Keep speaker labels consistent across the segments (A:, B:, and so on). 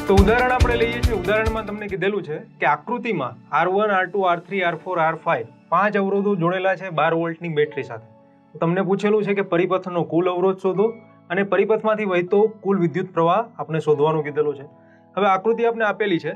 A: તો ઉદાહરણ આપણે લઈએ છીએ. ઉદાહરણમાં તમને કીધેલું છે કે આકૃતિમાં R1, R2, R3, R4, R5 પાંચ અવરોધો જોડેલા છે 12 વોલ્ટની બેટરી સાથે. તમને પૂછેલું છે કે પરિપથનો કુલ અવરોધ શોધો અને પરિપથમાંથી વહેતો કુલ વિદ્યુત પ્રવાહ આપણે શોધવાનું કીધેલું છે. હવે આકૃતિ આપણે આપેલી છે.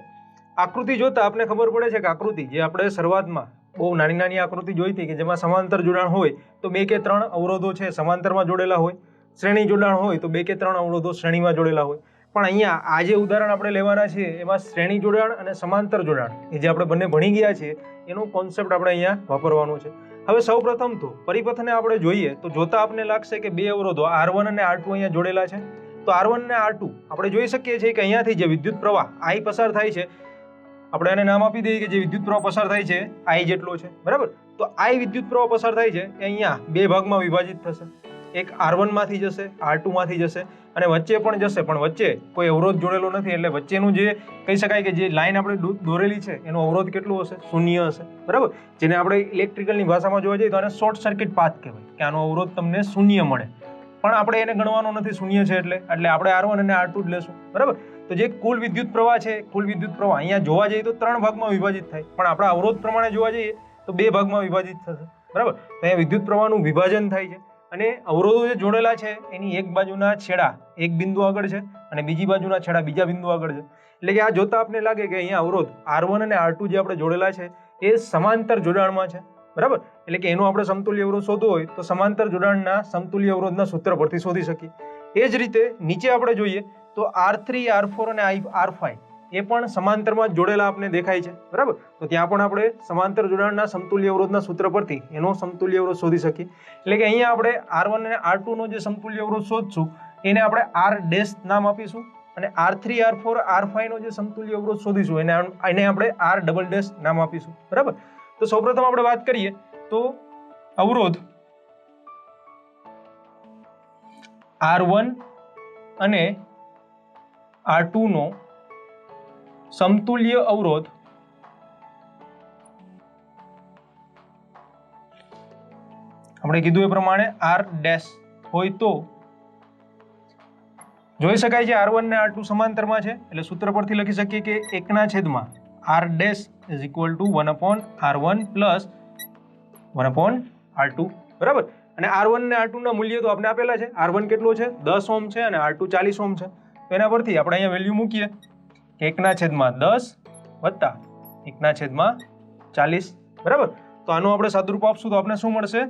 A: આકૃતિ જોતા આપણે ખબર પડે છે કે આકૃતિ જે આપણે શરૂઆતમાં બહુ નાની નાની આકૃતિ જોઈ હતી કે જેમાં સમાંતર જોડાણ હોય તો 2 કે 3 અવરોધો છે સમાંતરમાં જોડેલા હોય, શ્રેણી જોડાણ હોય તો 2 કે 3 અવરોધો શ્રેણીમાં જોડેલા હોય. પણ અહીંયા આ જે ઉદાહરણ આપણે લેવાના છે એમાં શ્રેણી જોડાણ અને સમાંતર જોડાણ એ જે આપણે બંને ભણી ગયા છીએ એનો કોન્સેપ્ટ આપણે અહીંયા વાપરવાનો છે. હવે સૌપ્રથમ તો પરિપથને આપણે જોઈએ તો જોતા આપણને લાગશે કે બે અવરોધો R1 અને R2 અહીંયા જોડેલા છે. તો R1 અને R2 આપણે જોઈ શકીએ છીએ કે અહીંયાથી જે વિદ્યુત પ્રવાહ I પસાર થાય છે, આપણે એને નામ આપી દઈએ કે જે વિદ્યુત પ્રવાહ પસાર થાય છે I જેટલો છે, બરાબર. તો I વિદ્યુત પ્રવાહ પસાર થાય છે એ અહીંયા બે ભાગમાં વિભાજિત થશે. એક R1 માંથી જશે, R2 માંથી જશે અને વચ્ચે પણ જશે, પણ વચ્ચે કોઈ અવરોધ જોડેલો નથી એટલે વચ્ચેનું જે કહી શકાય કે જે લાઈન આપણે દોરેલી છે એનો અવરોધ કેટલો હશે? શૂન્ય હશે, બરાબર. જેને આપણે ઇલેક્ટ્રિકલની ભાષામાં જોવા જઈએ તો આને શોર્ટ સર્કિટ પાથ કહેવાય કે આનો અવરોધ તમને શૂન્ય મળે. પણ આપણે એને ગણવાનો નથી શૂન્ય છે એટલે આપણે R1 અને R2 જ લેશું, બરાબર. તો જે કુલ વિદ્યુત પ્રવાહ છે, કુલ વિદ્યુત પ્રવાહ અહીંયા જોવા જઈએ તો 3 ભાગમાં વિભાજિત થાય, પણ આપણા અવરોધ પ્રમાણે જોવા જઈએ તો 2 ભાગમાં વિભાજિત થશે, બરાબર. તો અહીંયા વિદ્યુત પ્રવાહનું વિભાજન થાય છે અને અવરોધો જે જોડેલા છે એની એક બાજુના છેડા એક બિંદુ આગળ છે અને બીજી બાજુના છેડા બીજા બિંદુ આગળ છે. એટલે કે આ જોતા આપને લાગે કે અહીંયા અવરોધ R1 અને R2 જે આપણે જોડેલા છે એ સમાંતર જોડાણમાં છે, બરાબર. એટલે કે એનો આપણે સમતુલ્ય અવરોધ શોધવો હોય તો સમાંતર જોડાણના સમતુલ્ય અવરોધના સૂત્ર પરથી શોધી શકીએ. એ જ રીતે નીચે આપણે જોઈએ તો R3, R4 અને R5 એ પણ સમાંતરમાં જોડેલા આપને દેખાય છે, બરાબર. તો ત્યાં પણ આપણે સમાંતર જોડાણના સમતુલ્ય અવરોધના સૂત્ર પરથી એનો સમતુલ્ય અવરોધ શોધી શકીએ. એટલે કે અહીંયા આપણે R1 અને R2 નો જે સમતુલ્ય અવરોધ શોધશું એને આપણે R ડેશ નામ આપીશું અને R3, R4, R5 નો જે સમતુલ્ય અવરોધ શોધીશું એને આપણે R ડબલ ડેશ નામ આપીશું, બરાબર. તો સૌપ્રથમ આપણે વાત કરીએ તો અવરોધ R1 અને R2 નો સમતુલ્ય અવરોધ આપણે કીધું એ પ્રમાણે R ડેશ હોય તો જોઈ શકાય છે R1 અને R2 સમાંતરમાં છે એટલે સૂત્ર પરથી લખી શકીએ કે 1/r dash is equal two 1/r1 plus 1/r2, બરાબર. અને R1 અને R2 ના મૂલ્ય તો આપણે આપેલા છે. R1 કેટલો છે? 10 ઓહ્મ છે અને R2 40 ઓહ્મ છે. તો એના પરથી આપણે અહીંયા વેલ્યુ મૂકીએ કે 1/10 વત્તા 1/40, બરાબર. તો આનું આપણે સાદુરૂપ આપશું તો આપણે શું મળશે?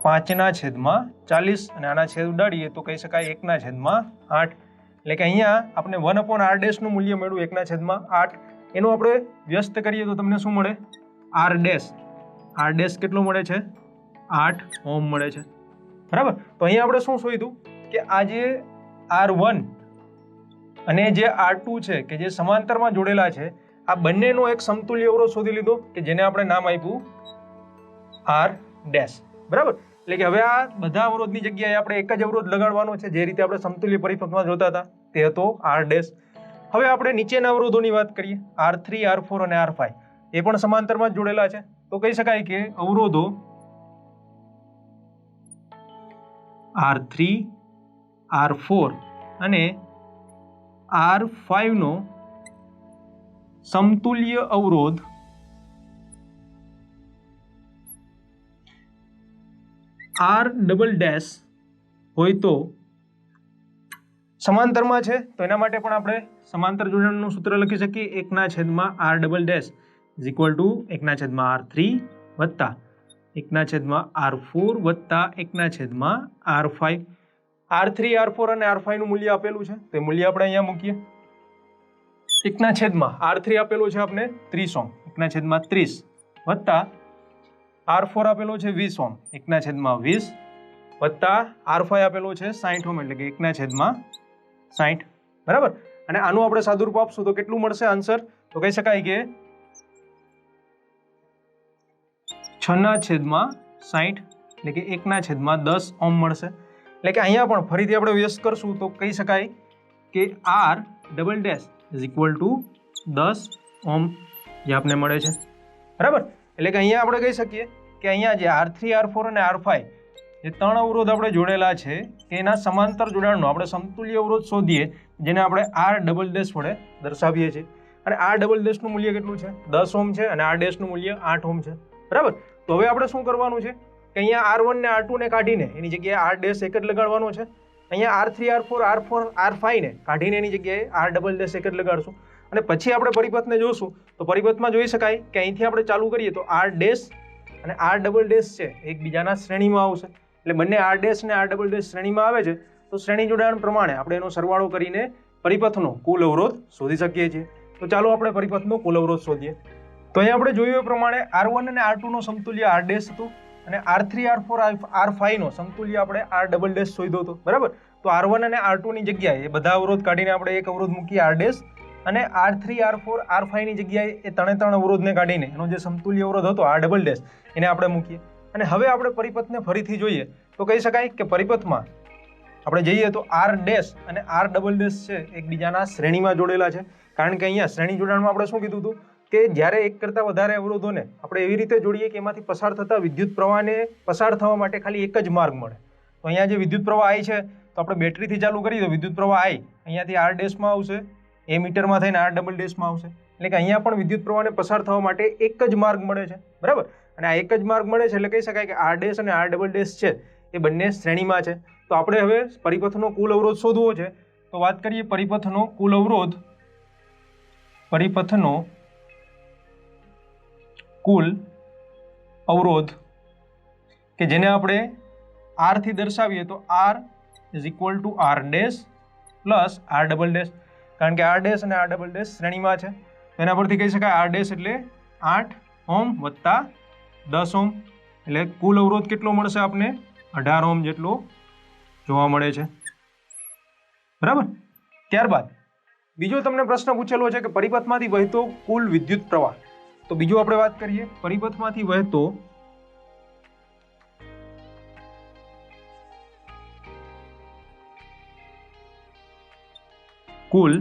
A: 5/40 અને આના છેદ ઉડાડીએ તો કહી શકાય 1/8. એટલે કે અહીંયા આપણે 1/r ડેશ નું મૂલ્ય મળ્યું 1/8. એનું આપણે વ્યસ્ત કરીએ તો તમને શું મળે? R ડેશ કેટલો મળે છે? 8 ઓહ્મ મળે છે, બરાબર. તો અહીંયા આપણે શું શોધ્યું કે આ જે R1 અને જે R2 છે કે જે સમાંતરમાં જોડેલા છે આ બંનેનો એક સમતુલ્ય અવરોધ શોધી લીધો કે જેને આપણે નામ આપ્યું R ડેશ, બરાબર. એટલે કે હવે આ બધા અવરોધની જગ્યાએ આપણે એક જ અવરોધ લગાડવાનો છે જે રીતે આપણે સમતુલ્ય પરિપથમાં જોતા હતા તે હતો R ડેશ. હવે આપણે નીચેના અવરોધોની વાત કરીએ R3, R4 અને R5 એ પણ સમાંતરમાં જ જોડેલા છે. તો કહી શકાય કે અવરોધો R3, R4 અને R5 નો સમતુલ્ય અવરોધ R ડબલ ડેશ હોય તો સમાંતરમાં છે તો એના માટે પણ આપણે સમાંતર જોડાણનું સૂત્ર લખી શકીએ 1/r double dash is equal two 1/r3 વત્તા 1/r4 વત્તા 1/r5. R3, R4 અને R5 નું મૂલ્ય આપેલું છે તો એ મૂલ્ય આપણે અહીંયા મૂકીએ. 1/r3 આપેલો છે આપણે 30 ઓહ્મ 1/30 વત્તા R4 આપેલો છે 20 ઓહ્મ 1/20 વત્તા R5 આપેલો છે 60 ઓહ્મ એટલે કે 1/60, બરાબર. અને આનું આપણે સાદુરૂપ આપશું તો કેટલું મળશે આન્સર? તો કહી શકાય કે 6/60 એટલે કે 1/10 ઓહ્મ મળશે. એટલે કે અહીંયા પણ ફરીથી આપણે વ્યસ્ત કરશું તો કહી શકાય કે R double dash is equal two 10 ohm જે આપને મળે છે, બરાબર. એટલે કે અહીંયા આપણે કહી શકીએ કે અહીંયા જે R3, R4 અને R5 જે 3 અવરોધ આપણે જોડેલા છે એના સમાંતર જોડાણનો આપણે સમતુલ્ય અવરોધ શોધીએ, જેને આપણે આર ડબલ ડેશ વડે દર્શાવીએ છીએ. અને આર ડબલ ડેશનું મૂલ્ય કેટલું છે? 10 ઓહ્મ છે અને આર ડેશનું મૂલ્ય 8 ઓહ્મ છે. બરાબર. તો હવે આપણે શું કરવાનું છે કે અહીંયા R1 ને R2 ને કાઢીને એની જગ્યાએ આર ડેશ એક જ લગાડવાનો છે. અહીંયા R3 R4 R5 ને કાઢીને એની જગ્યાએ આર ડબલ ડેશ એક જ લગાડશું. અને પછી આપણે પરિપથને જોશું તો પરિપથમાં જોઈ શકાય કે અહીંથી આપણે ચાલુ કરીએ તો આર ડેશ અને આર ડબલ ડેશ છે એકબીજાના શ્રેણીમાં આવશે. એટલે બંને આર ડેશ અને આર ડબલ ડેશ શ્રેણીમાં આવે છે તો શ્રેણી જોડાણ પ્રમાણે આપણે એનો સરવાળો કરીને પરિપથનો કુલ અવરોધ શોધી શકીએ છીએ. તો ચાલો આપણે પરિપથનો કુલ અવરોધ શોધીએ. તો અહીંયા આપણે જોયું એ પ્રમાણે R1 અને R2 નો સમતુલ્ય આર ડેશ હતું અને R3 R4 R5 નો સમતુલ્ય આપણે આર ડબલ ડેશ શોધ્યો હતો. બરાબર. તો R1 અને R2 ની જગ્યાએ એ બધા અવરોધ કાઢીને આપણે એક અવરોધ મૂકીએ આર ડેશ, અને R3 R4 R5 ની જગ્યાએ એ ત્રણે અવરોધને કાઢીને એનો જે સમતુલ્ય અવરોધ હતો આર ડબલ ડેશ એને આપણે મૂકીએ. અને હવે આપણે પરિપથને ફરીથી જોઈએ તો કહી શકાય કે પરિપથમાં આપણે જઈએ તો આર ડેશ અને આર ડબલ ડેશ છે એકબીજાના શ્રેણીમાં જોડેલા છે. કારણ કે અહીંયા શ્રેણી જોડાણમાં આપણે શું કીધું હતું કે જ્યારે એક કરતાં વધારે અવરોધોને આપણે એવી રીતે જોડીએ કે એમાંથી પસાર થતા વિદ્યુત પ્રવાહને પસાર થવા માટે ખાલી એક જ માર્ગ મળે. તો અહીંયા જે વિદ્યુત પ્રવાહ I છે તો આપણે બેટરીથી ચાલુ કરીએ તો વિદ્યુત પ્રવાહ I અહીંયાથી આર ડેશમાં આવશે, એ મીટરમાં થઈને આર ડબલ ડેશમાં આવશે. એટલે કે અહીંયા પણ વિદ્યુત પ્રવાહને પસાર થવા માટે એક જ માર્ગ મળે છે. બરાબર. અને આ એક જ માર્ગ મળે છે એટલે કહી શકાય કે આર ડેશ અને આર ડબલ ડેશ છે એ બંને શ્રેણીમાં છે. તો આપણે હવે પરિપથનો કુલ અવરોધ શોધવો છે. તો વાત કરીએ પરિપથનો કુલ અવરોધ. પરિપથનો કુલ અવરોધ કે જેને આપણે આર થી દર્શાવીએ તો R is equal to R dash plus R double dash. કારણ કે આર ડેશ અને આર ડબલ ડેશ શ્રેણીમાં છે તો એના પરથી કહી શકાય આર ડેશ એટલે 8 ઓહ્મ વત્તા 10 ઓહ્મ. એટલે કુલ અવરોધ કેટલો મળશે આપને? 18 ઓહ્મ જેટલો જોવા મળે છે. બરાબર. ત્યારબાદ બીજો તમને પ્રશ્ન પૂછેલો છે કે પરિપથમાંથી વહેતો કુલ વિદ્યુત પ્રવાહ. તો બીજું આપણે વાત કરીએ પરિપથમાંથી વહેતો કુલ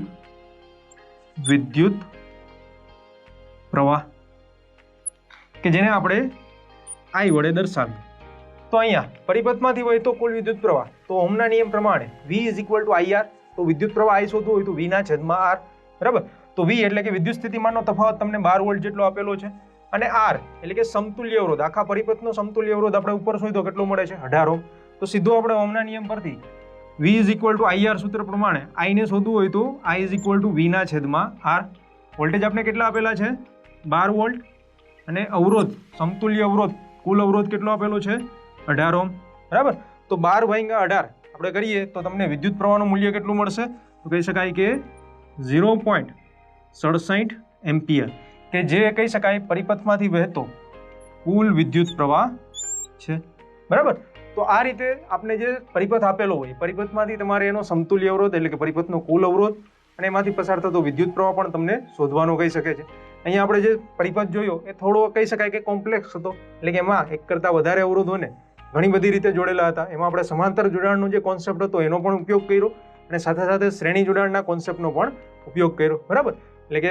A: વિદ્યુત પ્રવાહ કે જેને આપણે I વડે દર્શાવીએ. તો અહીંયા પરિપથમાંથી વહેતો કુલ વિદ્યુત પ્રવાહ તો ઓહમના નિયમ પ્રમાણે V is equal two IR. તો વિદ્યુત પ્રવાહ I શોધવો હોય તો V ના છેદમાં R. બરાબર. તો V એટલે કે વિદ્યુત સ્થિતિમાનનો તફાવત તમને 12 વોલ્ટ જેટલો આપેલો છે, અને R એટલે કે સમતુલ્ય અવરોધ, આખા પરિપથનો સમતુલ્ય અવરોધ આપણે ઉપર શોધ્યો કેટલો મળે છે? 18 ઓહ્મ. તો સીધો આપણે ઓહમના નિયમ પરથી V is equal two IR સૂત્ર પ્રમાણે I ને શોધવું હોય તો I is equal two V ના છેદમાં R. વોલ્ટેજ આપણે કેટલા આપેલા છે? 12 વોલ્ટ. અને અવરોધ સમતુલ્ય અવરોધ કુલ અવરોધ કેટલો આપેલો છે? 18 ઓહ્મ. બરાબર. તો 12 ભાગ્યા 18 આપણે કરીએ તો તમને વિદ્યુત પ્રવાહનું મૂલ્ય કેટલું મળશે? તો કહી શકાય કે 0.67 એમ્પિયર, કે જે કહી શકાય પરિપથમાંથી વહેતો કુલ વિદ્યુત પ્રવાહ છે. બરાબર. તો આ રીતે આપણે જે પરિપથ આપેલો હોય પરિપથમાંથી તમારે એનો સમતુલ્ય અવરોધ એટલે કે પરિપથનો કુલ અવરોધ અને એમાંથી પસાર થતો વિદ્યુત પ્રવાહ પણ તમને શોધવાનો કહી શકે છે. અહીંયા આપણે જે પરિપથ જોયો એ થોડો કહી શકાય કે કોમ્પ્લેક્સ હતો. એટલે કે એમાં એક કરતાં વધારે અવરોધોને ઘણી બધી રીતે જોડેલા હતા. એમાં આપણે સમાંતર જોડાણનો જે કોન્સેપ્ટ હતો એનો પણ ઉપયોગ કર્યો અને સાથે સાથે શ્રેણી જોડાણના કોન્સેપ્ટનો પણ ઉપયોગ કર્યો. બરાબર. એટલે કે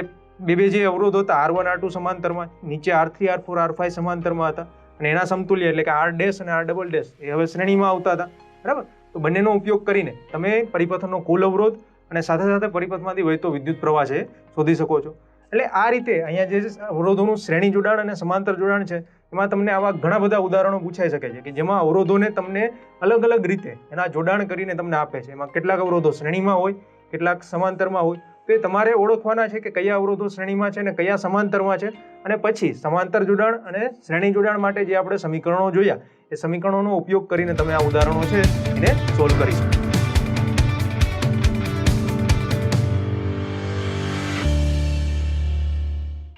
A: બે જે અવરોધો હતા R1 R2 સમાંતરમાં, નીચે R3 R4 R5 સમાંતરમાં હતા, અને એના સમતુલ્ય એટલે કે આર ડેશ અને આર ડબલ ડેશ એ હવે શ્રેણીમાં આવતા હતા. બરાબર. તો બંનેનો ઉપયોગ કરીને તમે પરિપથનો કુલ અવરોધ અને સાથે સાથે પરિપથમાંથી વહેતો વિદ્યુત પ્રવાહ છે શોધી શકો છો. એટલે આ રીતે અહીંયા જે અવરોધોનું શ્રેણી જોડાણ અને સમાંતર જોડાણ છે એમાં તમને આવા ઘણા બધા ઉદાહરણો પૂછાઈ શકે છે કે જેમાં અવરોધોને તમને અલગ અલગ રીતે એના જોડાણ કરીને તમને આપે છે. એમાં કેટલાક અવરોધો શ્રેણીમાં હોય, કેટલાક સમાંતરમાં હોય. તો એ તમારે ઓળખવાના છે કે કયા અવરોધો શ્રેણીમાં છે અને કયા સમાંતરમાં છે. અને પછી સમાંતર જોડાણ અને શ્રેણી જોડાણ માટે જે આપણે સમીકરણો જોયા એ સમીકરણોનો ઉપયોગ કરીને તમે આ ઉદાહરણો છે એને સોલ્વ કરી શકો.